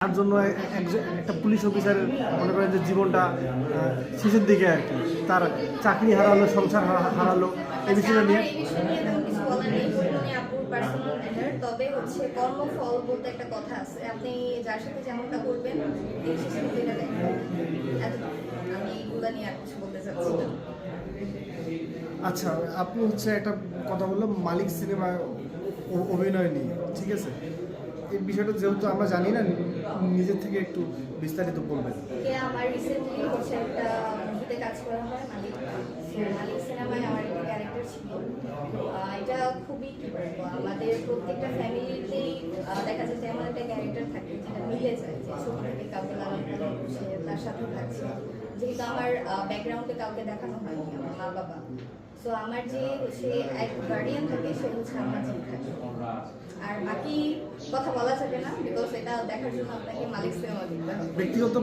তার জন্য একটা পুলিশ অফিসারের মনে করেন যে জীবনটা শেষের দিকে আর কি, তার চাকরি হারালো, সংসার হারালো, এই বিষয়টা নিয়ে কিছু বলার নেই। উনি আপুর পার্সোনাল ম্যাটার, তবে হচ্ছে কর্মফল বলতে একটা কথা আছে। আপনি যার সাথে যেমনটা করবেন দিন শেষে কিন্তু এটা দেখবেন। আমি এগুলা নিয়ে আর কিছু বলতে চাচ্ছি না। আচ্ছা, আপনি হচ্ছে একটা কথা বললাম মালিক সিনেমায় অভিনয় নিয়ে, ঠিক আছে, এই বিষয়টা যেহেতু আমরা জানি না, নিজের থেকে একটু বিস্তারিত বলবেন। আমার রিসেন্টলি হচ্ছে একটা মুভিতে কাজ করা হয় মালিক। মালিক সিনেমায় আমার একটা ক্যারেক্টার ছিল। এটা খুবই কি বলবো, আমাদের প্রত্যেকটা ফ্যামিলিতেই দেখা যায় যে এমন একটা ক্যারেক্টার থাকে যেটা মিলে যায়, যে ছোট থেকে কাউকে লালন পালন করছে, তার সাথে থাকছে। যেহেতু আমার ব্যাকগ্রাউন্ডে কাউকে দেখানো হয়নি, আমার মা বাবা, সো আমার যে হচ্ছে এক গার্ডিয়ান থাকে সে হচ্ছে আমার যে থাকে। আর বাকি কথা বলা যাবে না, বিকজ এটা দেখার জন্য আপনাকে মালিক সিনেমা দেখতে হবে। ব্যক্তিগত